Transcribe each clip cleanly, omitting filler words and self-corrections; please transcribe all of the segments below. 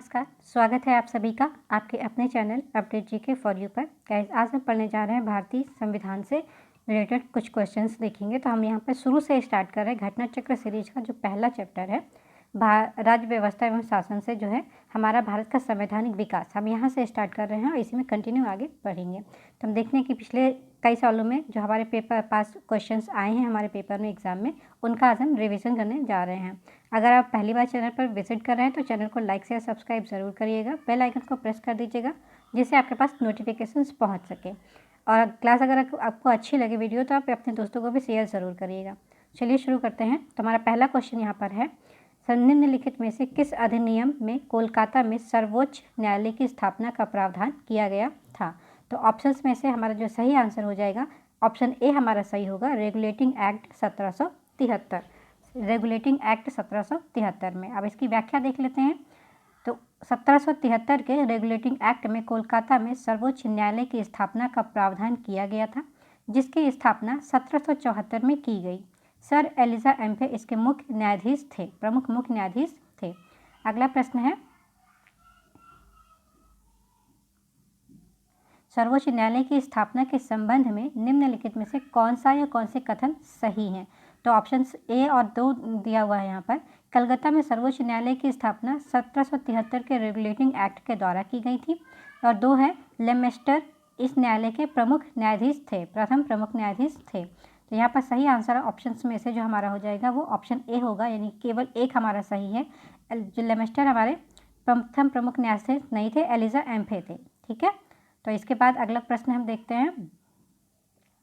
नमस्कार, स्वागत है आप सभी का आपके अपने channel update GK for you पर। गाइस, आज हम पढ़ने जा रहे हैं भारतीय संविधान से रिलेटेड कुछ क्वेश्चंस देखेंगे। तो हम यहाँ पर शुरू से स्टार्ट कर रहे हैं। घटना चक्र सीरीज का जो पहला चैप्टर है राज्य व्यवस्था एवं शासन से जो है हमारा भारत का संवैधानिक विकास, हम यहाँ से स्टार्ट कर रहे हैं और इसी में कंटिन्यू आगे बढ़ेंगे। तो हम देखते हैं कि पिछले कई सालों में जो हमारे पेपर पास क्वेश्चंस आए हैं हमारे पेपर में एग्जाम में, उनका आज हम रिवीजन करने जा रहे हैं। अगर आप पहली बार चैनल पर विजिट कर रहे हैं तो चैनल को लाइक शेयर सब्सक्राइब ज़रूर करिएगा, बेल आइकन को प्रेस कर दीजिएगा जिससे आपके पास नोटिफिकेशंस पहुंच सके। और क्लास अगर आपको अच्छी लगे वीडियो तो आप अपने दोस्तों को भी शेयर ज़रूर करिएगा। चलिए शुरू करते हैं। तो हमारा पहला क्वेश्चन यहाँ पर है, निम्नलिखित में से किस अधिनियम में कोलकाता में सर्वोच्च न्यायालय की स्थापना का प्रावधान किया गया था? तो ऑप्शंस में से हमारा जो सही आंसर हो जाएगा ऑप्शन ए हमारा सही होगा, रेगुलेटिंग एक्ट 1773। रेगुलेटिंग एक्ट 1773 में। अब इसकी व्याख्या देख लेते हैं। तो 1773 के रेगुलेटिंग एक्ट में कोलकाता में सर्वोच्च न्यायालय की स्थापना का प्रावधान किया गया था, जिसकी स्थापना 1774 में की गई। सर एलिजा एम्फे इसके मुख्य न्यायाधीश थे, प्रमुख मुख्य न्यायाधीश थे। अगला प्रश्न है, सर्वोच्च न्यायालय की स्थापना के संबंध में निम्नलिखित में से कौन सा या कौन से कथन सही हैं? तो ऑप्शंस ए और 2 दिया हुआ है यहाँ पर। कलकत्ता में सर्वोच्च न्यायालय की स्थापना 1773 के रेगुलेटिंग एक्ट के द्वारा की गई थी। और 2 है, लेमेस्टर इस न्यायालय के प्रमुख न्यायाधीश थे, प्रथम प्रमुख न्यायाधीश थे। तो यहाँ पर सही आंसर ऑप्शंस में से जो हमारा हो जाएगा वो ऑप्शन ए होगा, यानी केवल एक हमारा सही है। जो लेमेस्टर हमारे प्रथम प्रमुख न्यायाधीश नहीं थे, एलिजा एम्फे थे। ठीक है, तो इसके बाद अगला प्रश्न हम देखते हैं।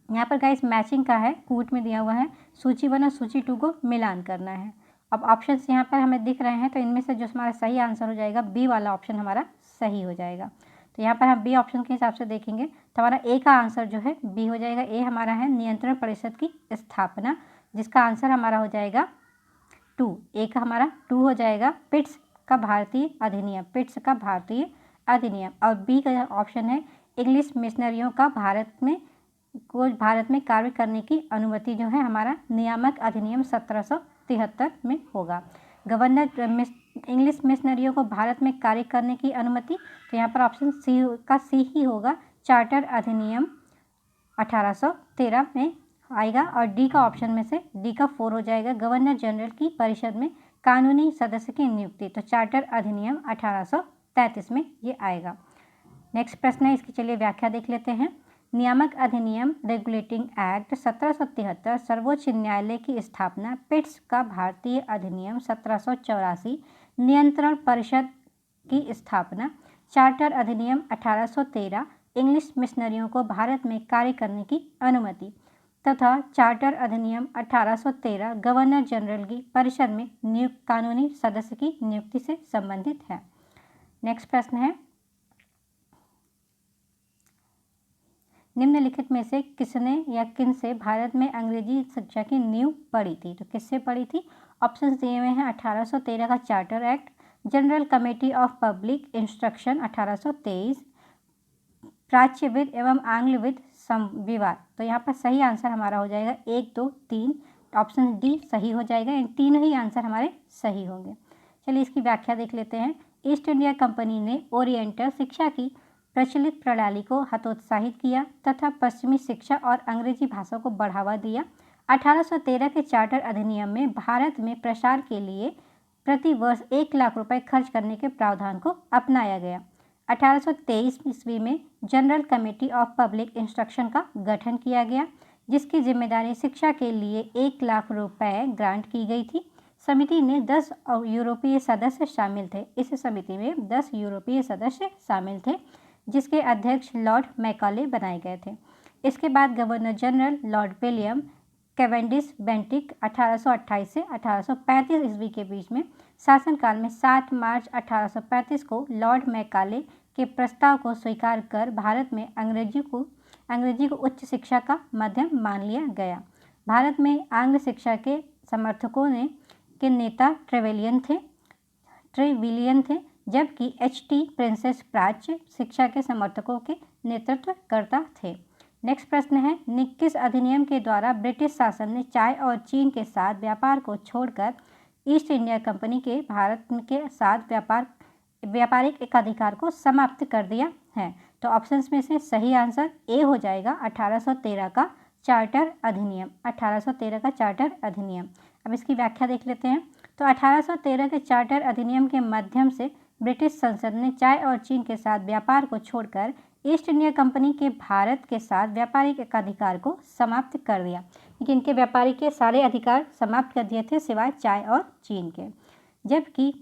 यहाँ पर गाइस मैचिंग का है, कूट में दिया हुआ है, सूची 1 और सूची 2 को मिलान करना है। अब ऑप्शंस यहाँ पर हमें दिख रहे हैं, तो इनमें से जो हमारा सही आंसर हो जाएगा बी वाला ऑप्शन हमारा सही हो जाएगा। तो यहाँ पर हम बी ऑप्शन के हिसाब से देखेंगे तो हमारा ए का आंसर जो है बी हो जाएगा। ए हमारा है नियंत्रण परिषद की स्थापना, जिसका आंसर हमारा हो जाएगा 2। ए का हमारा 2 हो जाएगा, पिट्स का भारतीय अधिनियम, पिट्स का भारतीय अधिनियम। और बी का ऑप्शन है इंग्लिश मिशनरियों का भारत में कार्य करने की अनुमति, जो है हमारा नियामक अधिनियम 1773 में होगा। गवर्नर इंग्लिश मिशनरियों को भारत में कार्य करने की अनुमति, तो यहाँ पर ऑप्शन सी का सी ही होगा, चार्टर अधिनियम 1813 में आएगा। और डी का ऑप्शन में से डी का 4 हो जाएगा, गवर्नर जनरल की परिषद में कानूनी सदस्य की नियुक्ति, तो चार्टर अधिनियम 1833 में ये आएगा। नेक्स्ट प्रश्न है, इसकी चलिए व्याख्या देख लेते हैं। नियामक अधिनियम रेगुलेटिंग एक्ट 1773, सर्वोच्च न्यायालय की स्थापना, पिट्स का भारतीय अधिनियम 1784, नियंत्रण परिषद की स्थापना, चार्टर अधिनियम 1813, इंग्लिश मिशनरियों को भारत में कार्य करने की अनुमति तथा चार्टर अधिनियम 1813 गवर्नर जनरल की परिषद में नियुक्त कानूनी सदस्य की नियुक्ति से संबंधित है। नेक्स्ट प्रश्न है, निम्नलिखित में से किसने या किन से भारत में अंग्रेजी शिक्षा की नींव पड़ी थी? तो किससे पड़ी थी? ऑप्शंस दिए हुए हैं, 1813 का charter act, general committee of public instruction 1823, प्राच्यविद एवं आंग्लविद विवाद। तो यहाँ पर सही आंसर हमारा हो जाएगा 1, 2, 3, ऑप्शन डी सही हो जाएगा। इन तीनों ही आंसर हमारे सही होंगे। चलिए इसकी व्याख्या देख लेते हैं। ईस्ट इंडिया कंपनी ने ओरिएंटल शिक्षा की प्रचलित प्रणाली को हतोत्साहित किया तथा पश्चिमी शिक्षा और अंग्रेजी भाषा को बढ़ावा दिया। 1813 के चार्टर अधिनियम में भारत में प्रसार के लिए प्रति वर्ष 1 लाख रुपए खर्च करने के प्रावधान को अपनाया गया। 1823 ईस्वी में general committee of public instruction का गठन किया गया, जिसकी जिम्मेदारी शिक्षा के लिए 1 लाख रुपए ग्रांट की गई थी। समिति ने 10 यूरोपीय सदस्य शामिल थे। इस समिति में 10 यूरोपीय सदस्य शामिल थे, जिसके अध्यक्ष लॉर्ड मैकाले बनाए गए थे। इसके बाद governor general Lord William Cavendish Bentinck 1828 से 1835 ईस्वी के बीच में शासनकाल में 7 मार्च 1835 को लॉर्ड मैकाले के प्रस्ताव को स्वीकार कर भारत में अंग्रेजी को उच्च शिक्षा का माध्यम मान लिया गया। भारत में आंग्ल शिक्षा के समर्थकों के नेता ट्रेविलियन थे, जबकि एच.टी. प्रिंसेस प्राच्य शिक्षा के समर्थकों के नेतृत्वकर्ता थे। नेक्स्ट प्रश्न है, किस अधिनियम के द्वारा ब्रिटिश शासन ने चाय और चीन के साथ व्यापार को छोड़कर ईस्ट इंडिया कंपनी के भारत के साथ व्यापार व्यापारिक एकाधिकार को समाप्त कर दिया है। तो ऑप्शंस में से सही आंसर ए हो जाएगा 1813 का चार्टर अधिनियम। 1813 का चार्टर अधिनियम। अब इसकी व्याख्या देख लेते हैं। तो 1813 के चार्टर अधिनियम के माध्यम से ब्रिटिश संसद ने चाय और चीन के साथ व्यापार को छोड़कर ईस्ट इंडिया कंपनी के भारत के साथ व्यापारिक एकाधिकार को समाप्त कर दिया। लेकिन इनके व्यापारी के सारे अधिकार समाप्त कर दिए थे सिवाय चाय और चीन के। जबकि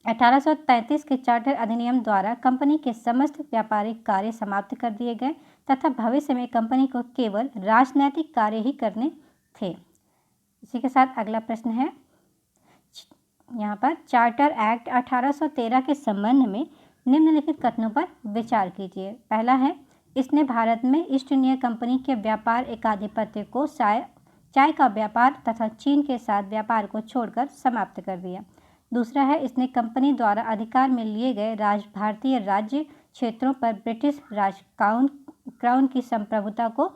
1833 के चार्टर अधिनियम द्वारा कंपनी के समस्त व्यापारिक कार्य समाप्त कर दिए गए तथा भविष्य में कंपनी को केवल राजनैतिक कार्य ही करने थे। इसी के साथ अगला प्रश्न है, यहाँ पर चार्टर एक्ट 1813 के संबंध में निम्नलिखित कथनों पर विचार कीजिए। पहला है, इसने भारत में ईस्ट इंडिया कंपनी के व्यापार एकाधिपत्य को चाय का व्यापार तथा चीन के साथ व्यापार को छोड़कर समाप्त कर दिया। दूसरा है, इसने कंपनी द्वारा अधिकार में लिए गए भारतीय राज्य क्षेत्रों पर ब्रिटिश क्राउन की संप्रभुता को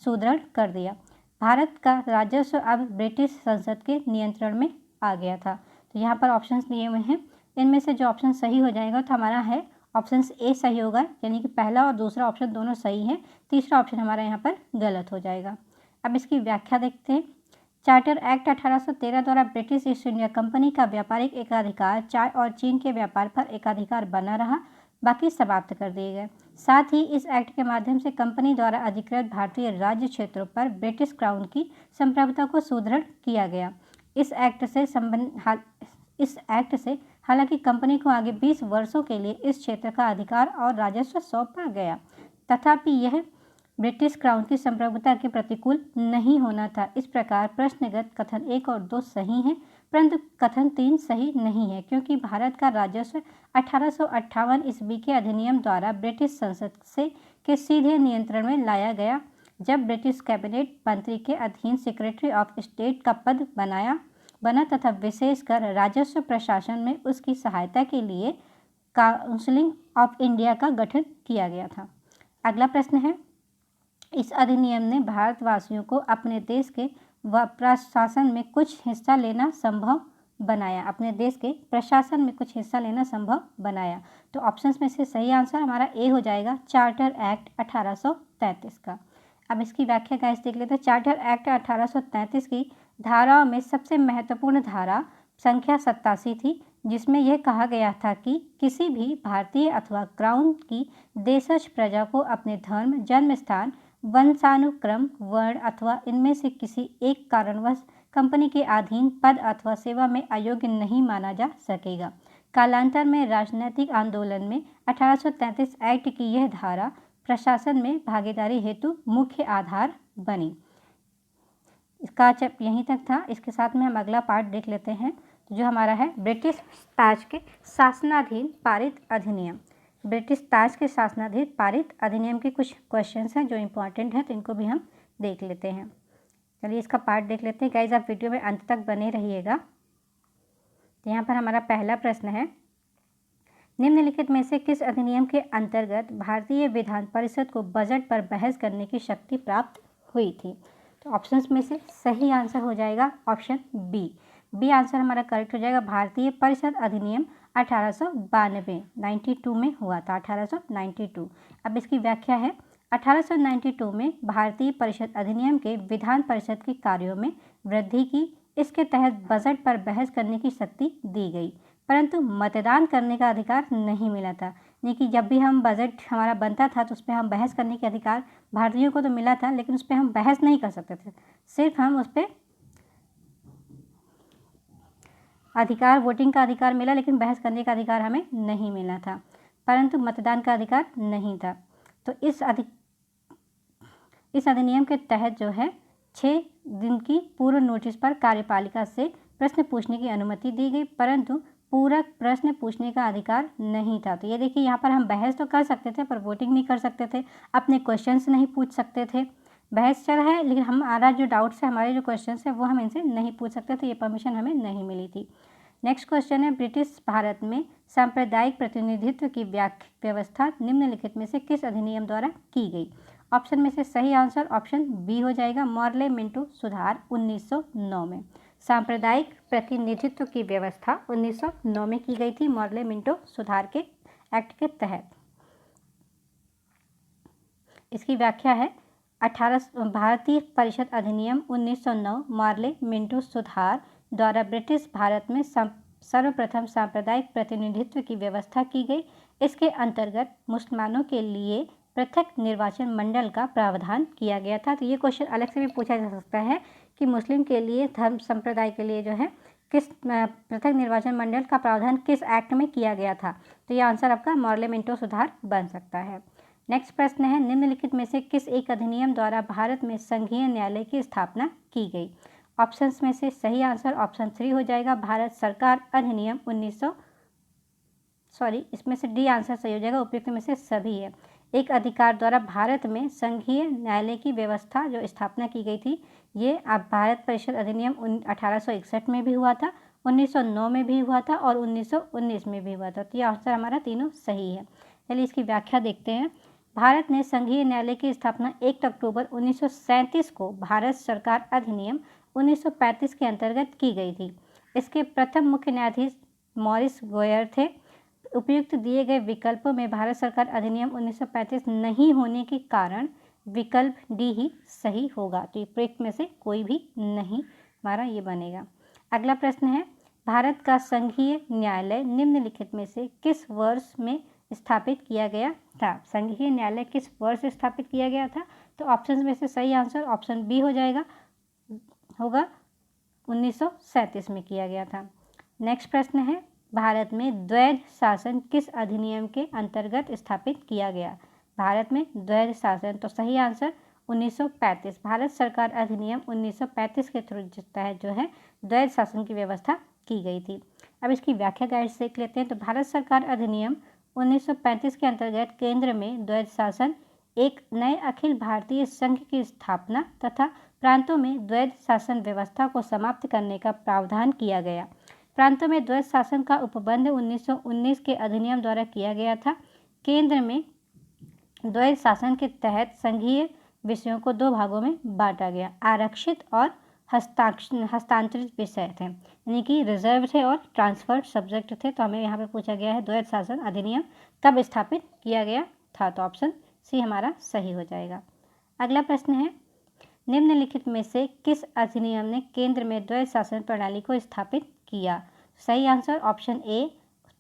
सुदृढ़ कर दिया। भारत का राजस्व अब ब्रिटिश संसद के नियंत्रण में आ गया था। तो यहाँ पर ऑप्शंस दिए हुए हैं, इनमें से जो ऑप्शन सही हो जाएगा तो हमारा है ऑप्शन ए सही होगा, यानी कि पहला और दूसरा ऑप्शन दोनों सही है। तीसरा ऑप्शन हमारा यहाँ पर गलत हो जाएगा। अब इसकी व्याख्या देखते हैं। चार्टर एक्ट 1813 द्वारा ब्रिटिश ईस्ट इंडिया कंपनी का व्यापारिक एकाधिकार चाय और चीन के व्यापार पर एकाधिकार बना रहा, बाकी समाप्त कर दिए गए। साथ ही इस एक्ट के माध्यम से कंपनी द्वारा अधिकृत भारतीय राज्य क्षेत्रों पर ब्रिटिश क्राउन की संप्रभुता को सुदृढ़ किया गया। इस एक्ट से हालांकि कंपनी को आगे 20 वर्षों के लिए इस क्षेत्र का अधिकार और राजस्व सौंपा गया, तथापि यह ब्रिटिश क्राउन की संप्रभुता के प्रतिकूल नहीं होना था। इस प्रकार प्रश्नगत कथन 1 और 2 सही हैं, परंतु कथन 3 सही नहीं है, क्योंकि भारत का राजस्व 1858 ईस्वी के अधिनियम द्वारा ब्रिटिश संसद के सीधे नियंत्रण में लाया गया, जब ब्रिटिश कैबिनेट मंत्री के अधीन सेक्रेटरी ऑफ स्टेट का पद बना तथा विशेषकर राजस्व प्रशासन में उसकी सहायता के लिए काउंसिल ऑफ इंडिया का गठन किया गया था। अगला प्रश्न है, इस अधिनियम ने भारतवासियों को अपने देश के प्रशासन में कुछ हिस्सा लेना संभव बनाया। तो ऑप्शंस में से सही आंसर हमारा ए हो जाएगा, चार्टर एक्ट 1833 का। अब इसकी व्याख्या गाइस देख लेते हैं। चार्टर एक्ट 1833 की धाराओं में सबसे महत्वपूर्ण धारा संख्या 87 थी, जिसमें यह कहा गया था कि किसी भी भारतीय अथवा क्राउन की देशज प्रजा को अपने धर्म, जन्म स्थान, वंशानुक्रम, वर्ण अथवा इनमें से किसी एक कारणवश कंपनी के अधीन पद अथवा सेवा में अयोग्य नहीं माना जा सकेगा। कालांतर में राजनीतिक आंदोलन में 1833 एक्ट की यह धारा प्रशासन में भागीदारी हेतु मुख्य आधार बनी। इसका चैप्टर यहीं तक था। इसके साथ में हम अगला पार्ट देख लेते हैं, जो हमारा है ब्रिटिश ताज के शासनाधीन पारित अधिनियम। ब्रिटिश ताज के शासनाधीन पारित अधिनियम के कुछ क्वेश्चंस हैं जो इम्पोर्टेंट हैं, तो इनको भी हम देख लेते हैं। चलिए इसका पार्ट देख लेते हैं। गाइस आप वीडियो में अंत तक बने रहिएगा। तो यहाँ पर हमारा पहला प्रश्न है, निम्नलिखित में से किस अधिनियम के अंतर्गत भारतीय विधान परिषद को बजट पर बहस करने की शक्ति प्राप्त हुई थी? तो ऑप्शंस में से सही आंसर हो जाएगा ऑप्शन बी आंसर हमारा करेक्ट हो जाएगा। भारतीय परिषद अधिनियम 1892 में हुआ था, 1892। अब इसकी व्याख्या है, 1892 में भारतीय परिषद अधिनियम के विधान परिषद के कार्यों में वृद्धि की। इसके तहत बजट पर बहस करने की शक्ति दी गई, परंतु मतदान करने का अधिकार नहीं मिला था। यानी कि जब भी हम बजट हमारा बनता था तो उस पर हम बहस करने के अधिकार भारतीयों को तो मिला था, लेकिन उस पर हम बहस नहीं कर सकते थे। सिर्फ हम उस पर अधिकार, वोटिंग का अधिकार मिला, लेकिन बहस करने का अधिकार हमें नहीं मिला था, परंतु मतदान का अधिकार नहीं था। तो इस अधिनियम के तहत जो है 6 दिन की पूर्व नोटिस पर कार्यपालिका से प्रश्न पूछने की अनुमति दी गई, परंतु पूरक प्रश्न पूछने का अधिकार नहीं था। तो ये देखिए, यहाँ पर हम बहस तो कर सकते थे पर वोटिंग नहीं कर सकते थे, अपने क्वेश्चंस नहीं पूछ सकते थे। बहस चल है, लेकिन हमारा जो डाउट्स है, हमारे जो क्वेश्चंस है वो हम इनसे नहीं पूछ सकते थे, ये परमिशन हमें नहीं मिली थी। नेक्स्ट क्वेश्चन है, ब्रिटिश भारत में सांप्रदायिक प्रतिनिधित्व की व्यवस्था निम्नलिखित में से किस अधिनियम द्वारा की गई? ऑप्शन में से सही आंसर ऑप्शन बी हो जाएगा, मॉर्ले मिंटो सुधार 1909 में। सांप्रदायिक प्रतिनिधित्व की व्यवस्था 1909 में की गई थी मॉर्ले मिंटो सुधार के एक्ट के तहत। इसकी व्याख्या है भारतीय परिषद अधिनियम 1909 मॉर्ले मिंटो सुधार द्वारा ब्रिटिश भारत में सर्वप्रथम सांप्रदायिक प्रतिनिधित्व की व्यवस्था की गई। इसके अंतर्गत मुसलमानों के लिए पृथक निर्वाचन मंडल का प्रावधान किया गया था। तो ये क्वेश्चन अलग से भी पूछा जा सकता है कि मुस्लिम के लिए, धर्म संप्रदाय के लिए जो है किस पृथक निर्वाचन मंडल का प्रावधान किस एक्ट में किया गया था। तो ये आंसर आपका मॉर्ले मिंटो सुधार बन सकता है। नेक्स्ट प्रश्न है, निम्नलिखित में से किस एक अधिनियम द्वारा भारत में संघीय न्यायालय की स्थापना की गई। ऑप्शंस में से सही आंसर ऑप्शन 3 हो जाएगा, भारत सरकार अधिनियम इसमें से डी आंसर सही हो जाएगा, उपयुक्त में से सभी है। एक अधिकार द्वारा भारत में संघीय न्यायालय की व्यवस्था जो स्थापना की गई थी, ये अब भारत परिषद अधिनियम 1861 में भी हुआ था, 1909 में भी हुआ था और 1919 में भी हुआ था। तो ये आंसर हमारा तीनों सही है। चलिए इसकी व्याख्या देखते हैं। भारत में संघीय न्यायालय की स्थापना 1 अक्टूबर 1937 को भारत सरकार अधिनियम 1935 के अंतर्गत की गई थी। इसके प्रथम मुख्य न्यायाधीश मॉरिस गोयर थे। उपयुक्त दिए गए विकल्पों में भारत सरकार अधिनियम 1935 नहीं होने के कारण विकल्प डी ही सही होगा। तो ये प्रयुक्त में से कोई भी नहीं हमारा ये बनेगा। अगला प्रश्न है, भारत का संघीय न्यायालय निम्नलिखित में से किस वर्ष में स्थापित किया गया था। संघीय न्यायालय किस वर्ष स्थापित किया गया था। तो ऑप्शन में से सही आंसर ऑप्शन बी हो जाएगा, होगा 1937 में किया गया था। नेक्स्ट प्रश्न है, भारत में द्वैध शासन किस अधिनियम के अंतर्गत स्थापित किया गया। भारत में द्वैध शासन, तो सही आंसर 1935, भारत सरकार अधिनियम 1935 के थ्रू तहत जो है द्वैध शासन की व्यवस्था की गई थी। अब इसकी व्याख्या गाइड से देख लेते हैं। तो भारत सरकार अधिनियम 1935 के अंतर्गत केंद्र में द्वैध शासन, एक नए अखिल भारतीय संघ की स्थापना तथा प्रांतों में द्वैध शासन व्यवस्था को समाप्त करने का प्रावधान किया गया। प्रांतों में द्वैध शासन का उपबंध 1919 के अधिनियम द्वारा किया गया था। केंद्र में द्वैध शासन के तहत संघीय विषयों को 2 भागों में बांटा गया, आरक्षित और हस्तांतरित विषय थे, यानी कि रिजर्व थे और ट्रांसफर्ड सब्जेक्ट थे। तो हमें यहाँ पे पूछा गया है द्वैध शासन अधिनियम कब स्थापित किया गया था। तो ऑप्शन सी हमारा सही हो जाएगा। अगला प्रश्न है, निम्नलिखित में से किस अधिनियम ने केंद्र में द्वैध शासन प्रणाली को स्थापित किया। सही आंसर ऑप्शन ए,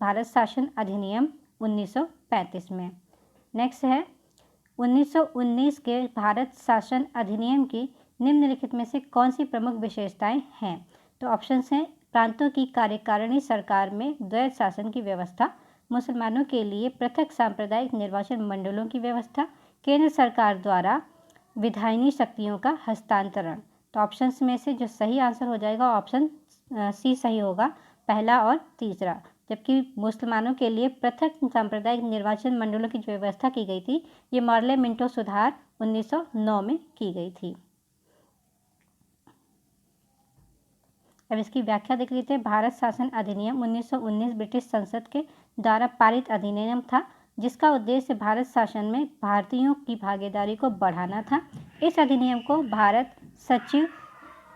भारत शासन अधिनियम 1935 में। नेक्स्ट है, 1919 के भारत शासन अधिनियम की निम्नलिखित में से कौन सी प्रमुख विशेषताएं हैं। तो ऑप्शन हैं, प्रांतों की कार्यकारिणी सरकार में द्वैध शासन की व्यवस्था, मुसलमानों के लिए पृथक सांप्रदायिक निर्वाचन मंडलों की व्यवस्था, केंद्र सरकार द्वारा विधायनी शक्तियों का हस्तांतरण। तो ऑप्शंस में से जो सही आंसर हो जाएगा ऑप्शन सी सही होगा, पहला और तीसरा। जबकि मुसलमानों के लिए पृथक सांप्रदायिक निर्वाचन मंडलों की जो व्यवस्था की गई थी, ये मॉर्ले मिंटो सुधार 1909 में की गई थी। अब इसकी व्याख्या देख लेते हैं। भारत शासन अधिनियम 1919 ब्रिटिश संसद के द्वारा पारित अधिनियम था, जिसका उद्देश्य भारत शासन में भारतीयों की भागीदारी को बढ़ाना था। इस अधिनियम को भारत सचिव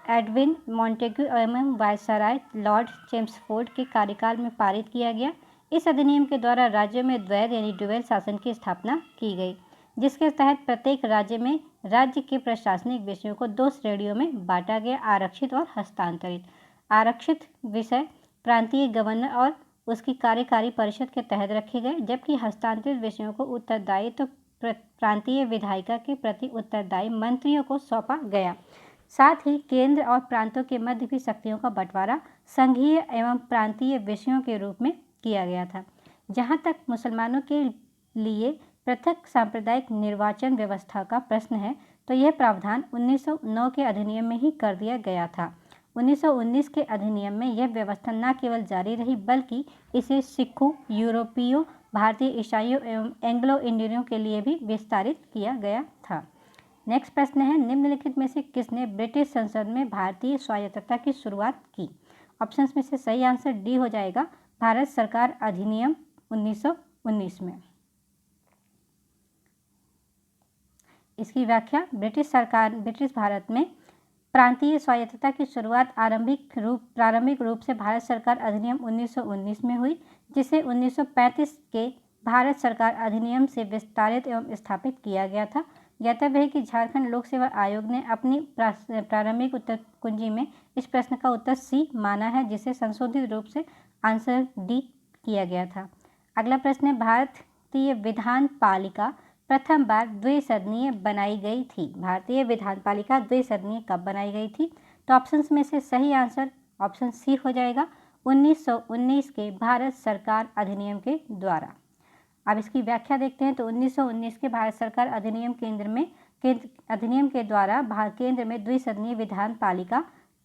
एडविन मॉन्टेग्यू एवं वायसराय लॉर्ड चेम्सफोर्ड के कार्यकाल में पारित किया गया। इस अधिनियम के द्वारा राज्यों में द्वैध यानी ड्यूअल शासन की स्थापना की गई, जिसके तहत प्रत्येक राज्य में राज्य के प्रशासनिक विषयों को 2 श्रेणियों में बांटा गया, आरक्षित और हस्तांतरित। आरक्षित विषय प्रांतीय गवर्नर और उसकी कार्यकारी परिषद के तहत रखे गए, जबकि हस्तांतरित विषयों को उत्तरदायित्व प्रांतीय विधायिका के प्रति उत्तरदायी मंत्रियों को सौंपा गया। साथ ही केंद्र और प्रांतों के मध्य भी शक्तियों का बंटवारा संघीय एवं प्रांतीय विषयों के रूप में किया गया था। जहां तक मुसलमानों के लिए पृथक सांप्रदायिक निर्वाचन व्यवस्था का प्रश्न है, तो यह प्रावधान 1909 के अधिनियम में ही कर दिया गया था। 1919 के अधिनियम में यह व्यवस्था न केवल जारी रही, बल्कि इसे सिखों, यूरोपीयों, भारतीय ईसाइयों एवं एंग्लो इंडियनों के लिए भी विस्तारित किया गया था। नेक्स्ट प्रश्न है, निम्नलिखित में से किसने ब्रिटिश संसद में भारतीय स्वायत्तता की शुरुआत की। ऑप्शंस में से सही आंसर डी हो जाएगा, भारत सरकार अधिनियम 1919 में। इसकी व्याख्या, ब्रिटिश भारत में प्रांतीय स्वायत्तता की शुरुआत प्रारंभिक रूप से भारत सरकार अधिनियम 1919 में हुई, जिसे 1935 के भारत सरकार अधिनियम से विस्तारित एवं स्थापित किया गया था। ज्ञातव्य है कि झारखंड लोक सेवा आयोग ने अपनी प्रारंभिक उत्तर कुंजी में इस प्रश्न का उत्तर सी माना है, जिसे संशोधित रूप से आंसर डी किया गया था। अगला प्रश्न है, भारतीय विधान पालिका प्रथम बार द्विसदनीय बनाई गई थी। भारतीय विधान पालिका द्विसदनीय कब बनाई गई थी? तो ऑप्शंस में से सही आंसर ऑप्शन सी हो जाएगा, 1919 के भारत सरकार अधिनियम के द्वारा। अब इसकी व्याख्या देखते हैं। तो 1919 के भारत सरकार अधिनियम अधिनियम के द्वारा केंद्र में द्विसदनीय विधान पालिका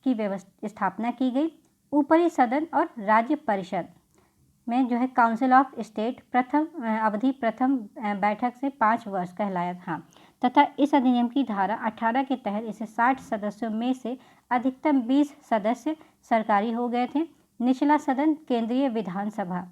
की स्थापना की गई। ऊपरी सदन और राज्य परिषद में जो है काउंसिल ऑफ स्टेट प्रथम बैठक से 5 वर्ष कहलाया था तथा इस अधिनियम की धारा 18 के तहत इसे 60 सदस्यों में से अधिकतम 20 सदस्य सरकारी हो गए थे। निचला सदन केंद्रीय विधानसभा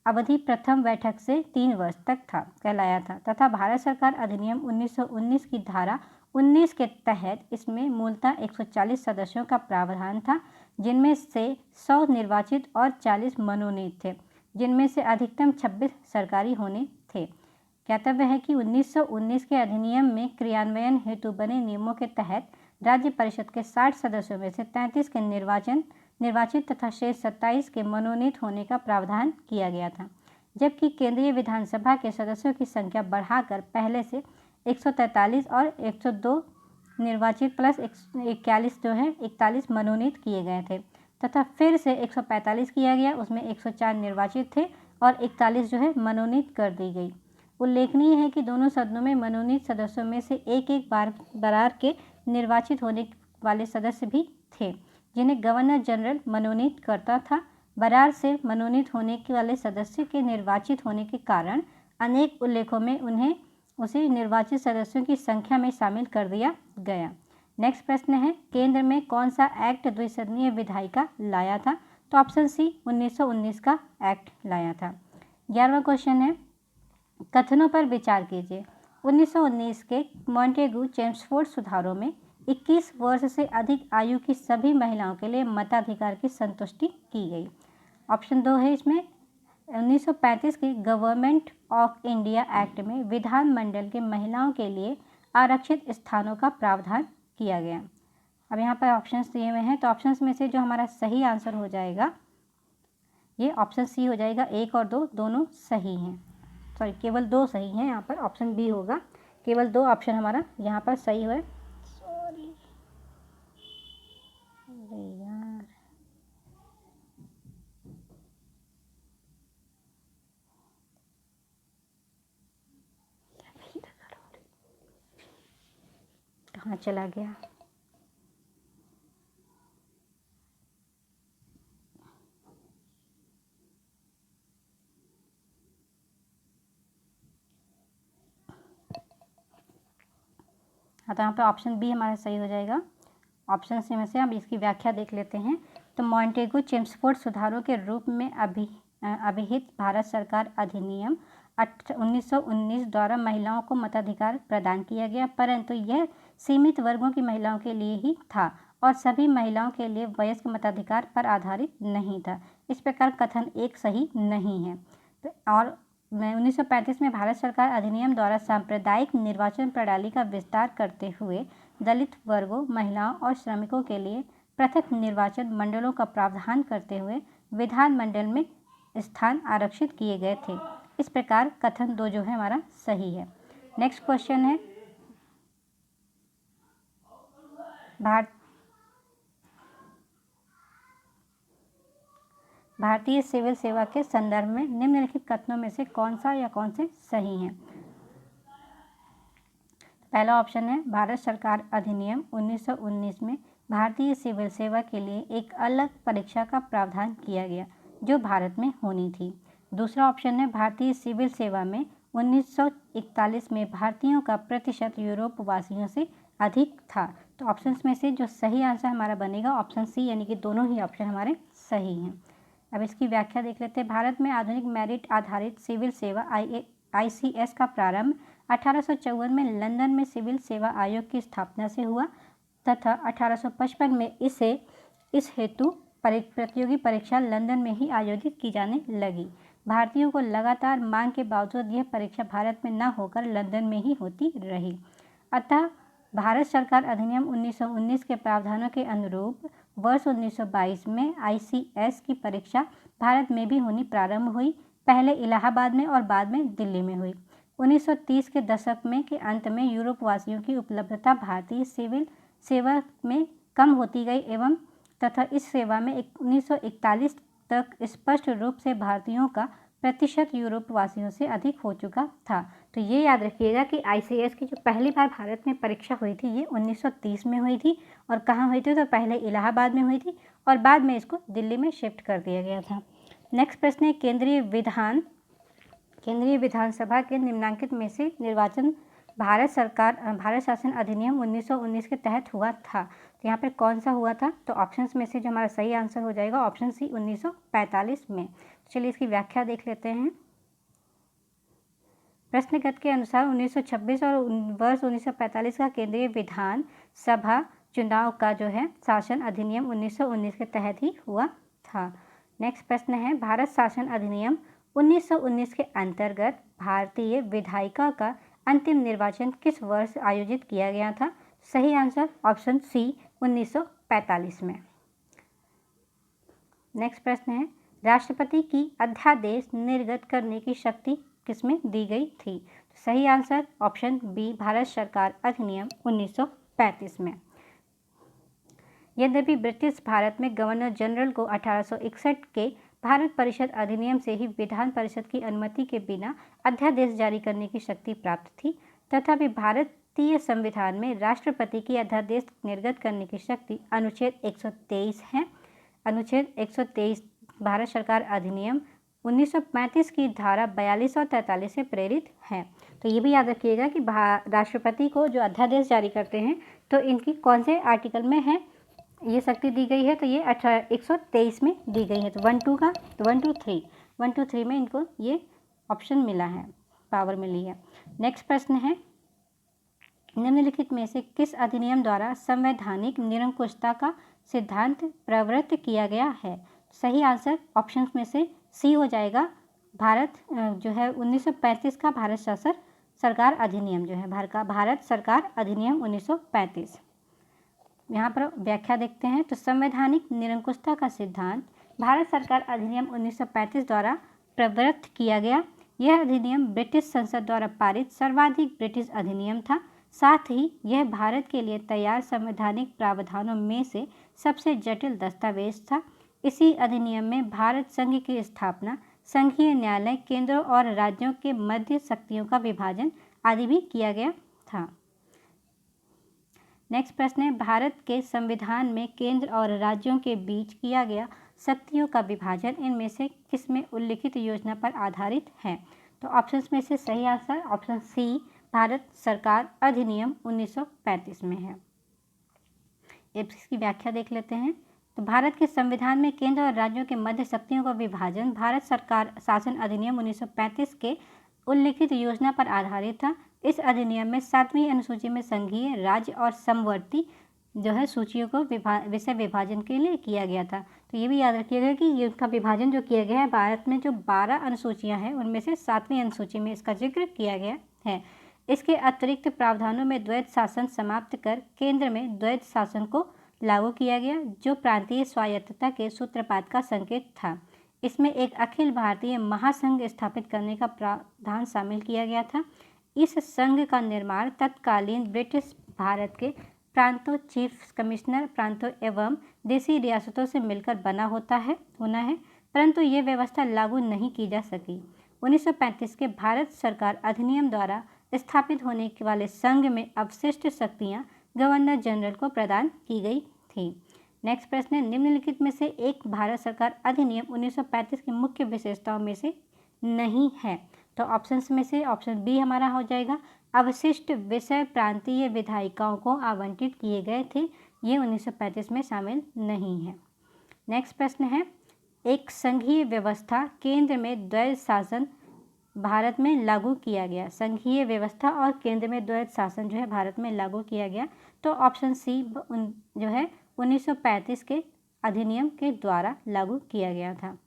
अवधि प्रथम बैठक से 3 वर्ष तक कहलाया था तथा भारत सरकार अधिनियम 1919 की धारा 19 के तहत इसमें मूलतः 140 सदस्यों का प्रावधान था, जिनमें से 100 निर्वाचित और 40 मनोनीत थे, जिनमें से अधिकतम 26 सरकारी होने थे। ज्ञातव्य है कि 1919 के अधिनियम में क्रियान्वयन हेतु बने नियमों के तहत राज्य परिषद के 60 सदस्यों में से 33 के निर्वाचित तथा शेष 27 के मनोनीत होने का प्रावधान किया गया था, जबकि केंद्रीय विधानसभा के सदस्यों की संख्या बढ़ाकर पहले से 143 और 102 निर्वाचित प्लस 41 जो है 41 मनोनीत किए गए थे तथा फिर से 145 किया गया, उसमें 104 निर्वाचित थे और 41 जो है मनोनीत कर दी गई। उल्लेखनीय है कि दोनों सदनों में मनोनीत सदस्यों में से एक बरार के निर्वाचित होने वाले सदस्य भी थे, जिन्हें गवर्नर जनरल मनोनीत करता था। बरार से मनोनीत होने वाले सदस्य के निर्वाचित होने के कारण अनेक उल्लेखों में उसे निर्वाचित सदस्यों की संख्या में शामिल कर दिया गया। नेक्स्ट प्रश्न है, केंद्र में कौन सा एक्ट द्विसदनीय विधायिका लाया था? तो ऑप्शन सी 1919 का एक्ट लाया था। 11वां क्वेश्चन है, कथनों पर विचार कीजिए। 1919 के मॉन्टेगू चेम्सफोर्ड सुधारों में 21 वर्ष से अधिक आयु की सभी महिलाओं के लिए मताधिकार की संतुष्टि की गई। ऑप्शन 2 है इसमें 1935 के गवर्नमेंट ऑफ इंडिया एक्ट में विधानमंडल के महिलाओं के लिए आरक्षित स्थानों का प्रावधान किया गया। अब यहाँ पर ऑप्शंस दिए हुए हैं, तो ऑप्शंस में से जो हमारा सही आंसर हो जाएगा ये ऑप्शन सी हो जाएगा। 1 और 2 दोनों सही हैं, सॉरी केवल 2 सही हैं, यहाँ पर ऑप्शन बी होगा। केवल 2 ऑप्शन हमारा यहाँ पर सही हुआ। सॉरी अरे यार, कहाँ चला गया? हाँ, तो यहाँ पे ऑप्शन बी हमारा सही हो जाएगा। ऑप्शन सी में से हम इसकी व्याख्या देख लेते हैं। तो मॉन्टेगू चेम्सफोर्ड सुधारों के रूप में अभिहित भारत सरकार अधिनियम 1919 द्वारा महिलाओं को मताधिकार प्रदान किया गया, परंतु यह सीमित वर्गों की महिलाओं के लिए ही था और सभी महिलाओं के लिए वयस्क मताधिकार पर आधारित नहीं था। इस प्रकार कथन एक सही नहीं है। और 1935 में भारत सरकार अधिनियम द्वारा सांप्रदायिक निर्वाचन प्रणाली का विस्तार करते हुए दलित वर्गों, महिलाओं और श्रमिकों के लिए पृथक निर्वाचन मंडलों का प्रावधान करते हुए विधानमंडल में स्थान आरक्षित किए गए थे। इस प्रकार कथन 2 जो है हमारा सही है। नेक्स्ट क्वेश्चन है, भारतीय सिविल सेवा के संदर्भ में निम्नलिखित कथनों में से कौन सा या कौन से सही हैं? पहला ऑप्शन है, भारत सरकार अधिनियम 1919 में भारतीय सिविल सेवा के लिए एक अलग परीक्षा का प्रावधान किया गया जो भारत में होनी थी। दूसरा ऑप्शन है, भारतीय सिविल सेवा में 1941 में भारतीयों का प्रतिशत यूरोप वासियों से अधिक था। तो ऑप्शंस में से जो सही आंसर हमारा बनेगा ऑप्शन सी, यानी कि दोनों ही ऑप्शन हमारे सही हैं। अब इसकी व्याख्या देख लेते हैं। भारत में आधुनिक मेरिट आधारित सिविल सेवा ICS का प्रारंभ 1854 में लंदन में सिविल सेवा आयोग की स्थापना से हुआ तथा 1855 में इस हेतु प्रतियोगी परीक्षा लंदन में ही आयोजित की जाने लगी। भारतीयों को लगातार मांग के बावजूद यह परीक्षा भारत में न होकर लंदन में ही होती रही। अतः भारत सरकार अधिनियम 1919 के प्रावधानों के अनुरूप वर्ष 1922 में ICS की परीक्षा भारत में भी होनी प्रारंभ हुई, पहले इलाहाबाद में और बाद में दिल्ली में हुई। 1930 के दशक में के अंत में यूरोप वासियों की उपलब्धता भारतीय सिविल सेवा में कम होती गई एवं तथा इस सेवा में 1941 तक स्पष्ट रूप से भारतीयों का प्रतिशत यूरोप वासियों से अधिक हो चुका था। तो ये याद रखिएगा कि ICS की जो पहली बार भारत में परीक्षा हुई थी ये 1930 में हुई थी और कहाँ हुई थी, तो पहले इलाहाबाद में हुई थी और बाद में इसको दिल्ली में शिफ्ट कर दिया गया था। नेक्स्ट प्रश्न है, केंद्रीय विधानसभा के निम्नांकित में से निर्वाचन भारत शासन अधिनियम 1919 के तहत हुआ था, तो यहाँ पर कौन सा हुआ था? तो ऑप्शंस में से जो हमारा सही आंसर हो जाएगा ऑप्शन सी 1945 में। चलिए इसकी व्याख्या देख लेते हैं। प्रश्नगत के अनुसार 1926 और वर्ष 1945 का केंद्रीय विधान सभा चुनाव का जो है शासन अधिनियम 1919 के तहत ही हुआ था। नेक्स्ट प्रश्न है, भारत शासन अधिनियम 1919 के अंतर्गत भारतीय विधायिका का अंतिम निर्वाचन किस वर्ष आयोजित किया गया था? सही आंसर ऑप्शन सी 1945 में। नेक्स्ट प्रश्न है, राष्ट्रपति की अध्यादेश निर्गत करने की शक्ति किसमें दी गई थी? सही आंसर ऑप्शन बी भारत सरकार अधिनियम 1935 में। यद्यपि ब्रिटिश भारत में गवर्नर जनरल को 1861 के भारत परिषद अधिनियम से ही विधान परिषद की अनुमति के बिना अध्यादेश जारी करने की शक्ति प्राप्त थी, तथापि भारतीय संविधान में राष्ट्रपति की अध्यादेश निर्गत करने की शक्ति अनुच्छेद 123 है। अनुच्छेद 123 भारत सरकार अधिनियम 1935 की धारा 42 और 43 से प्रेरित है। तो ये भी याद रखिएगा कि राष्ट्रपति को जो अध्यादेश जारी करते हैं तो इनकी कौन से आर्टिकल में है ये शक्ति दी गई है, तो ये 123 में दी गई है। तो 1 2 3 में इनको ये ऑप्शन मिला है, पावर मिली है। नेक्स्ट प्रश्न है, निम्नलिखित में से किस अधिनियम द्वारा संवैधानिक निरंकुशता का सिद्धांत प्रवृत्त किया गया है? सही आंसर ऑप्शंस में से सी हो जाएगा। जो है 1935 का भारत सरकार अधिनियम जो है भारत सरकार अधिनियम 1935। यहाँ पर व्याख्या देखते हैं। तो संवैधानिक निरंकुशता का सिद्धांत भारत सरकार अधिनियम 1935 द्वारा प्रवृत्त किया गया। यह अधिनियम ब्रिटिश संसद द्वारा पारित सर्वाधिक ब्रिटिश अधिनियम था। साथ ही यह भारत के लिए तैयार संवैधानिक प्रावधानों में से सबसे जटिल दस्तावेज था। इसी अधिनियम में भारत संघ की स्थापना, संघीय न्यायालय, केंद्र और राज्यों के मध्य शक्तियों का विभाजन आदि भी किया गया था। नेक्स्ट प्रश्न है, भारत के संविधान में केंद्र और राज्यों के बीच किया गया शक्तियों का विभाजन इनमें से किसमें उल्लिखित योजना पर आधारित है? तो ऑप्शंस में से सही आंसर ऑप्शन सी भारत सरकार अधिनियम 1935 में है। इसकी व्याख्या देख लेते हैं। तो भारत के संविधान में केंद्र और राज्यों के मध्य शक्तियों का विभाजन भारत सरकार शासन अधिनियम 1935 के उल्लिखित योजना पर आधारित था। इस अधिनियम में 7वीं अनुसूची में संघीय, राज्य और समवर्ती जो है सूचियों को विषय विभाजन के लिए किया गया था। तो ये भी याद रखिएगा कि ये उसका विभाजन जो किया गया है, भारत में जो 12 अनुसूचियां हैं उनमें से 7वीं अनुसूची में इसका जिक्र किया गया है। इसके अतिरिक्त प्रावधानों में द्वैत शासन समाप्त कर केंद्र में द्वैत शासन को लागू किया गया, जो प्रांतीय स्वायत्तता के सूत्रपात का संकेत था। इसमें एक अखिल भारतीय महासंघ स्थापित करने का प्रावधान शामिल किया गया था। इस संघ का निर्माण तत्कालीन ब्रिटिश भारत के प्रांतों, चीफ कमिश्नर प्रांतों एवं देशी रियासतों से मिलकर होना है, परंतु ये व्यवस्था लागू नहीं की जा सकी। 1935 के भारत सरकार अधिनियम द्वारा स्थापित होने वाले संघ में अवशिष्ट शक्तियाँ गवर्नर जनरल को प्रदान की गई थी। नेक्स्ट प्रश्न है, निम्नलिखित में से एक भारत सरकार अधिनियम 1935 की मुख्य विशेषताओं में से नहीं है? तो ऑप्शंस में से ऑप्शन बी हमारा हो जाएगा। अवशिष्ट विषय प्रांतीय विधायिकाओं को आवंटित किए गए थे, ये 1935 में शामिल नहीं है। नेक्स्ट प्रश्न है, एक संघीय व्यवस्था केंद्र में द्वैत शासन भारत में लागू किया गया? संघीय व्यवस्था और केंद्र में द्वैध शासन जो है भारत में लागू किया गया। तो ऑप्शन सी जो है 1935 के अधिनियम के द्वारा लागू किया गया था।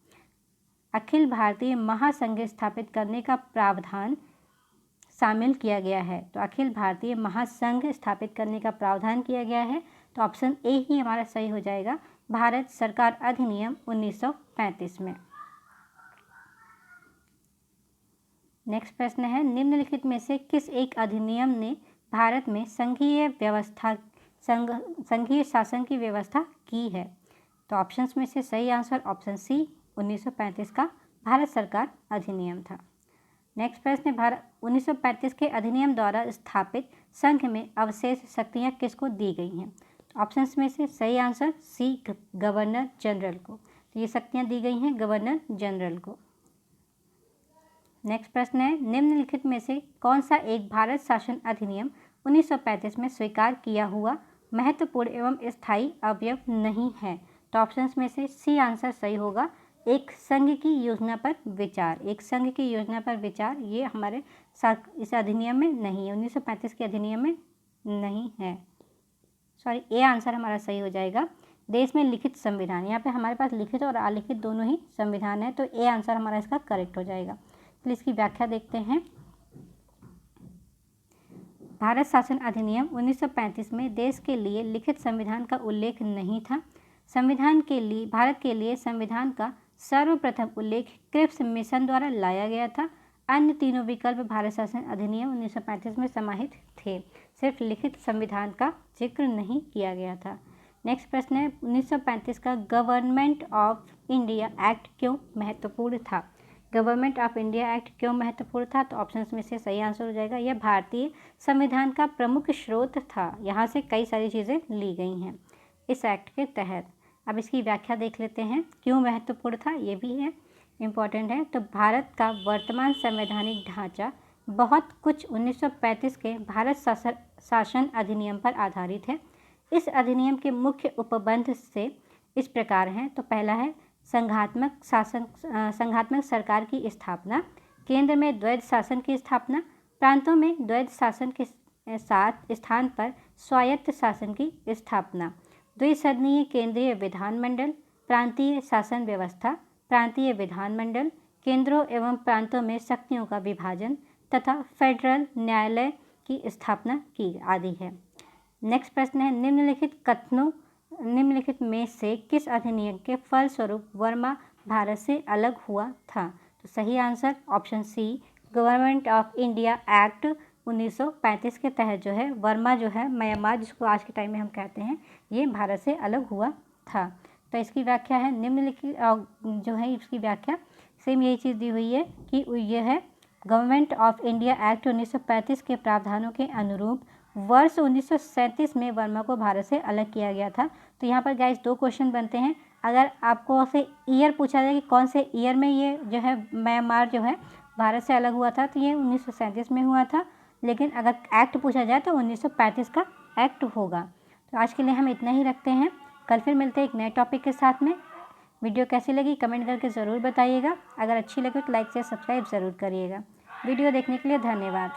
अखिल भारतीय महासंघ स्थापित करने का प्रावधान शामिल किया गया है। तो अखिल भारतीय महासंघ स्थापित करने का प्रावधान किया गया है। तो ऑप्शन ए ही हमारा सही हो जाएगा, भारत सरकार अधिनियम 1935 में। नेक्स्ट प्रश्न है, निम्नलिखित में से किस एक अधिनियम ने भारत में संघीय शासन की व्यवस्था की है? तो ऑप्शंस में से सही आंसर ऑप्शन सी 1935 का भारत सरकार अधिनियम था। नेक्स्ट प्रश्न है, भारत 1935 के अधिनियम द्वारा स्थापित संघ में अवशेष शक्तियां किसको दी गई हैं? ऑप्शंस में से सही आंसर सी गवर्नर जनरल को। तो ये शक्तियां दी गई हैं गवर्नर जनरल को। नेक्स्ट प्रश्न है, निम्नलिखित में से कौन सा एक भारत शासन अधिनियम 1935 में स्वीकार किया हुआ महत्वपूर्ण एवं स्थायी अवयव नहीं है? तो ऑप्शंस में से सी आंसर सही होगा, एक संघ की योजना पर विचार। एक संघ की योजना पर विचार ये हमारे इस अधिनियम में नहीं है, 1935 के अधिनियम में नहीं है। सॉरी, ए आंसर हमारा सही हो जाएगा। देश में लिखित संविधान, यहाँ पे हमारे पास लिखित और अलिखित दोनों ही संविधान है, तो ए आंसर हमारा इसका करेक्ट हो जाएगा। तो इसकी व्याख्या देखते हैं। भारत शासन अधिनियम 1935 में देश के लिए लिखित संविधान का उल्लेख नहीं था। संविधान के लिए भारत के लिए संविधान का सर्वप्रथम उल्लेख क्रिप्स मिशन द्वारा लाया गया था। अन्य तीनों विकल्प भारत शासन अधिनियम 1935 में समाहित थे, सिर्फ लिखित संविधान का जिक्र नहीं किया गया था। नेक्स्ट प्रश्न है, 1935 का गवर्नमेंट ऑफ इंडिया एक्ट क्यों महत्वपूर्ण था? गवर्नमेंट ऑफ इंडिया एक्ट क्यों महत्वपूर्ण था? तो ऑप्शंस में से सही आंसर हो जाएगा, यह भारतीय संविधान का प्रमुख स्रोत था। यहाँ से कई सारी चीज़ें ली गई हैं इस एक्ट के तहत। अब इसकी व्याख्या देख लेते हैं, क्यों महत्वपूर्ण था, ये भी है इम्पॉर्टेंट है। तो भारत का वर्तमान संवैधानिक ढांचा बहुत कुछ 1935 के भारत शासन अधिनियम पर आधारित है। इस अधिनियम के मुख्य उपबंध से इस प्रकार हैं। तो पहला है संघात्मक सरकार की स्थापना, केंद्र में द्वैध शासन की स्थापना, प्रांतों में द्वैध शासन के साथ स्थान पर स्वायत्त शासन की स्थापना, द्विसदनीय केंद्रीय विधानमंडल, प्रांतीय शासन व्यवस्था, प्रांतीय विधानमंडल, केंद्रों एवं प्रांतों में शक्तियों का विभाजन तथा फेडरल न्यायालय की स्थापना की आदि है। नेक्स्ट प्रश्न है, निम्नलिखित में से किस अधिनियम के फलस्वरूप वर्मा भारत से अलग हुआ था? तो सही answer option C government of India act 1935 के तहत जो है वर्मा जो है म्यांमार, जिसको आज के टाइम में हम कहते हैं, ये भारत से अलग हुआ था। तो इसकी व्याख्या है निम्नलिखित जो है इसकी व्याख्या सेम यही चीज़ दी हुई है कि यह है गवर्नमेंट ऑफ इंडिया एक्ट 1935 के प्रावधानों के अनुरूप वर्ष 1937 में वर्मा को भारत से अलग किया गया था। तो यहाँ पर गाइस दो क्वेश्चन बनते हैं। अगर आपको से ईयर पूछा जाए कि कौन से ईयर में ये जो है म्यांमार जो है भारत से अलग हुआ था, तो ये 1937 में हुआ था। लेकिन अगर एक्ट पूछा जाए तो 1935 का एक्ट होगा। तो आज के लिए हम इतना ही रखते हैं, कल फिर मिलते हैं एक नए टॉपिक के साथ में। वीडियो कैसी लगी कमेंट करके ज़रूर बताइएगा। अगर अच्छी लगे तो लाइक शेयर सब्सक्राइब ज़रूर करिएगा। वीडियो देखने के लिए धन्यवाद।